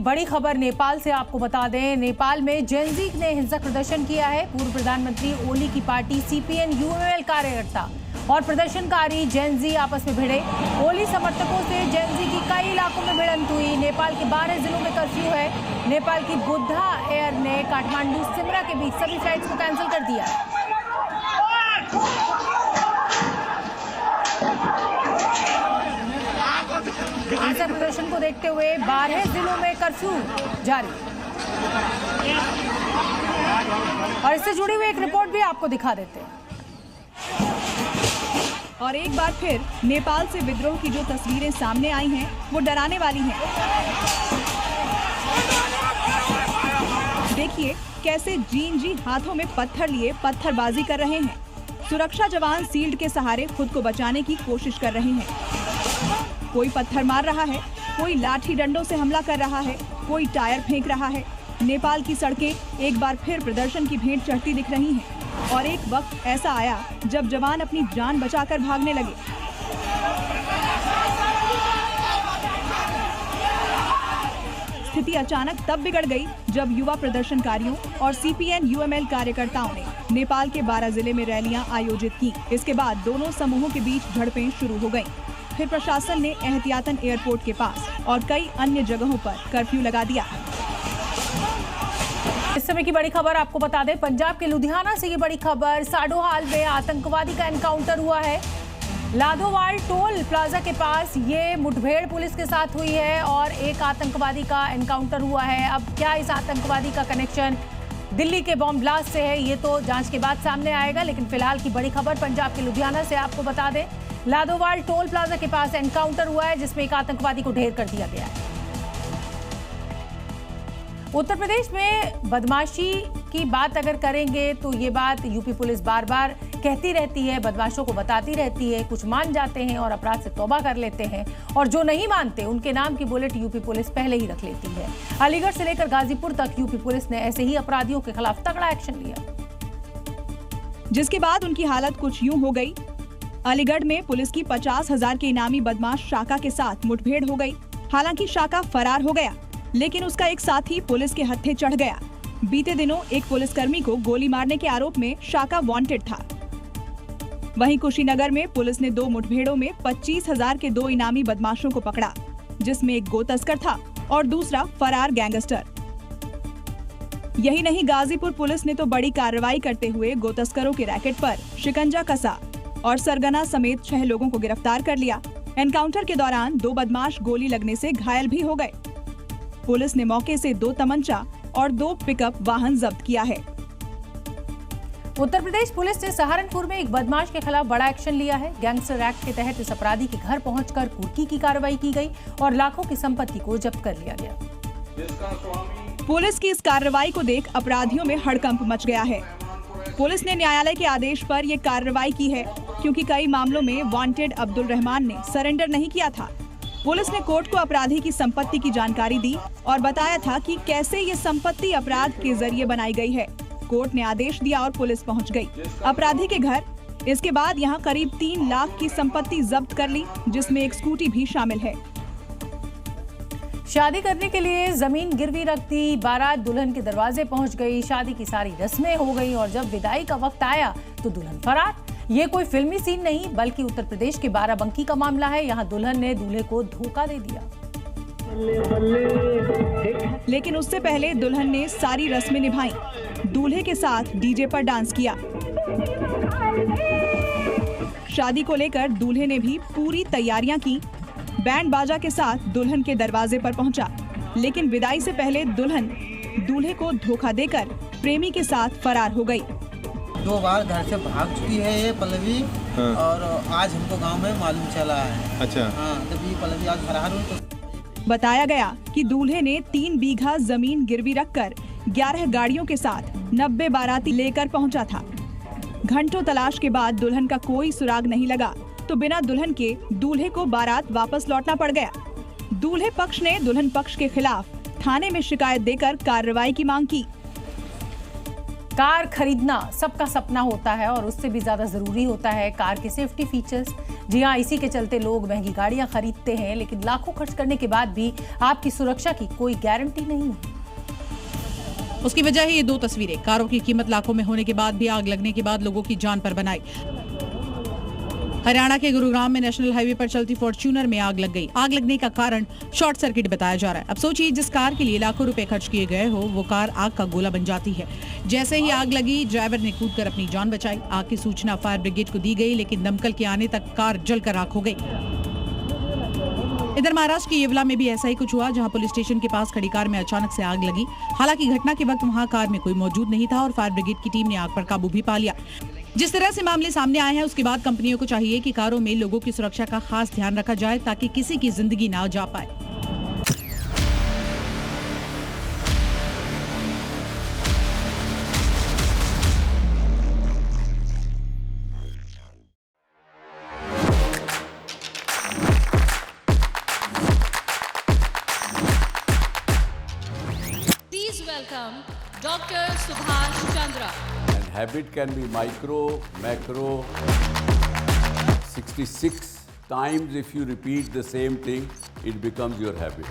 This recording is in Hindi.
बड़ी खबर नेपाल से आपको बता दें, नेपाल में जेनजी ने हिंसक प्रदर्शन किया है। पूर्व प्रधानमंत्री ओली की पार्टी सीपीएन यूएमएल कार्यकर्ता और प्रदर्शनकारी जेनजी आपस में भिड़े। ओली समर्थकों से जेनजी की कई इलाकों में भिड़ंत हुई। नेपाल के 12 जिलों में कर्फ्यू है। नेपाल की बुद्धा एयर ने काठमांडू सिमरा के बीच सभी फ्लाइट्स को कैंसिल कर दिया है। हिंसक प्रदर्शन को देखते हुए 12 जिलों में कर्फ्यू जारी। और इससे जुड़ी हुई एक रिपोर्ट भी आपको दिखा देते हैं। और एक बार फिर नेपाल से विद्रोह की जो तस्वीरें सामने आई हैं, वो डराने वाली हैं। देखिए कैसे जेनजी हाथों में पत्थर लिए पत्थरबाजी कर रहे हैं। सुरक्षा जवान शील्ड के सहारे खुद को बचाने की कोशिश कर रहे हैं। कोई पत्थर मार रहा है, कोई लाठी डंडों से हमला कर रहा है, कोई टायर फेंक रहा है। नेपाल की सड़कें एक बार फिर प्रदर्शन की भेंट चढ़ती दिख रही हैं। और एक वक्त ऐसा आया जब जवान अपनी जान बचाकर भागने लगे। स्थिति अचानक तब बिगड़ गई जब युवा प्रदर्शनकारियों और सीपीएन यूएमएल कार्यकर्ताओं ने नेपाल के 12 जिले में रैलियां आयोजित की। इसके बाद दोनों समूहों के बीच झड़पें शुरू हो गईं। फिर प्रशासन ने एहतियातन एयरपोर्ट के पास और कई अन्य जगहों पर कर्फ्यू लगा दिया। इस समय की बड़ी खबर आपको बता दें, पंजाब के लुधियाना से ये बड़ी खबर। साडोहाल में आतंकवादी का एनकाउंटर हुआ है। लाधोवाल टोल प्लाजा के पास ये मुठभेड़ पुलिस के साथ हुई है और एक आतंकवादी का एनकाउंटर हुआ है। अब क्या इस आतंकवादी का कनेक्शन दिल्ली के बॉम्ब ब्लास्ट से है, ये तो जांच के बाद सामने आएगा। लेकिन फिलहाल की बड़ी खबर पंजाब के लुधियाना से आपको बता दें, लाधोवाल टोल प्लाजा के पास एनकाउंटर हुआ है जिसमें एक आतंकवादी को ढेर कर दिया गया है। उत्तर प्रदेश में बदमाशी की बात अगर करेंगे तो ये बात यूपी पुलिस बार बार कहती रहती है, बदमाशों को बताती रहती है। कुछ मान जाते हैं और अपराध से तौबा कर लेते हैं, और जो नहीं मानते उनके नाम की बुलेट यूपी पुलिस पहले ही रख लेती है। अलीगढ़ से लेकर गाजीपुर तक यूपी पुलिस ने ऐसे ही अपराधियों के खिलाफ तगड़ा एक्शन लिया, जिसके बाद उनकी हालत कुछ यूं हो गई। अलीगढ़ में पुलिस की 50,000 के इनामी बदमाश शाका के साथ मुठभेड़ हो गई। हालांकि शाका फरार हो गया, लेकिन उसका एक साथी पुलिस के हत्थे चढ़ गया। बीते दिनों एक पुलिसकर्मी को गोली मारने के आरोप में शाका वांटेड था। वहीं कुशीनगर में पुलिस ने 2 मुठभेड़ों में 25,000 के 2 इनामी बदमाशों को पकड़ा, जिसमें एक गो तस्कर था और दूसरा फरार गैंगस्टर। यही नहीं, गाजीपुर पुलिस ने तो बड़ी कार्रवाई करते हुए गो तस्करों के रैकेट पर शिकंजा कसा और सरगना समेत 6 लोगों को गिरफ्तार कर लिया। एनकाउंटर के दौरान 2 बदमाश गोली लगने से घायल भी हो गए। पुलिस ने मौके से 2 तमंचा और 2 पिकअप वाहन जब्त किया है। उत्तर प्रदेश पुलिस ने सहारनपुर में एक बदमाश के खिलाफ बड़ा एक्शन लिया है। गैंगस्टर एक्ट के तहत इस अपराधी के घर पहुंचकर कुर्की की कार्रवाई की गई और लाखों की संपत्ति को जब्त कर लिया गया। पुलिस की इस कार्रवाई को देख अपराधियों में हड़कंप मच गया है। पुलिस ने न्यायालय के आदेश पर ये कार्रवाई की है, क्योंकि कई मामलों में वांटेड अब्दुल रहमान ने सरेंडर नहीं किया था। पुलिस ने कोर्ट को अपराधी की संपत्ति की जानकारी दी और बताया था कि कैसे ये संपत्ति अपराध के जरिए बनाई गई है। कोर्ट ने आदेश दिया और पुलिस पहुंच गई अपराधी के घर। इसके बाद यहां करीब 3 लाख की संपत्ति जब्त कर ली, जिसमें एक स्कूटी भी शामिल है। शादी करने के लिए जमीन गिरवी रख दी, बारात दुल्हन के दरवाजे पहुंच गई, शादी की सारी रस्में हो गई और जब विदाई का वक्त आया तो दुल्हन फरार। ये कोई फिल्मी सीन नहीं बल्कि उत्तर प्रदेश के बाराबंकी का मामला है। यहाँ दुल्हन ने दूल्हे को धोखा दे दिया, लेकिन उससे पहले दुल्हन ने सारी रस्में निभाई। दूल्हे के साथ डीजे पर डांस किया। शादी को लेकर दूल्हे ने भी पूरी तैयारियां की। बैंड बाजा के साथ दुल्हन के दरवाजे पर पहुंचा, लेकिन विदाई से पहले दुल्हन दूल्हे को धोखा देकर प्रेमी के साथ फरार हो गई। 2 बार घर से भाग चुकी है ये पल्लवी। हाँ। और आज हमको गांव में मालूम चला है। अच्छा। हाँ, तब ये पल्लवी आज फरार हुई। तो बताया गया कि दूल्हे ने 3 बीघा जमीन गिरवी रखकर 11 गाड़ियों के साथ 90 बाराती लेकर पहुंचा था। घंटों तलाश के बाद दुल्हन का कोई सुराग नहीं लगा, तो बिना दुल्हन के दूल्हे को बारात वापस लौटना पड़ गया। दूल्हे पक्ष ने दुल्हन पक्ष के खिलाफ थाने में शिकायत देकर कार्रवाई की मांग की। कार खरीदना सबका सपना होता है और उससे भी ज़्यादा ज़रूरी होता है कार के सेफ्टी फीचर्स। जी हाँ, इसी के चलते लोग महंगी गाड़ियां खरीदते हैं, लेकिन लाखों खर्च करने के बाद भी आपकी सुरक्षा की कोई गारंटी नहीं है। उसकी वजह है ये दो तस्वीरें। कारों की कीमत लाखों में होने के बाद भी आग लगने के बाद लोगों की जान पर बनाई। हरियाणा के गुरुग्राम में नेशनल हाईवे पर चलती फॉर्च्यूनर में आग लग गई। आग लगने का कारण शॉर्ट सर्किट बताया जा रहा है। अब सोचिए, जिस कार के लिए लाखों रुपए खर्च किए गए हो वो कार आग का गोला बन जाती है। जैसे ही आग लगी, ड्राइवर ने कूदकर अपनी जान बचाई। आग की सूचना फायर ब्रिगेड को दी गई, लेकिन दमकल के आने तक कार जलकर राख हो गई। इधर महाराष्ट्र के येवला में भी ऐसा ही कुछ हुआ, जहां पुलिस स्टेशन के पास खड़ी कार में अचानक से आग लगी। हालांकि घटना के वक्त वहां कार में कोई मौजूद नहीं था और फायर ब्रिगेड की टीम ने आग पर काबू भी पा लिया। जिस तरह से मामले सामने आए हैं, उसके बाद कंपनियों को चाहिए कि कारों में लोगों की सुरक्षा का खास ध्यान रखा जाए ताकि किसी की जिंदगी ना जा पाए। Please welcome Dr. Subhash Chandra. And habit can be micro, macro, 66 times if you repeat the same thing, it becomes your habit.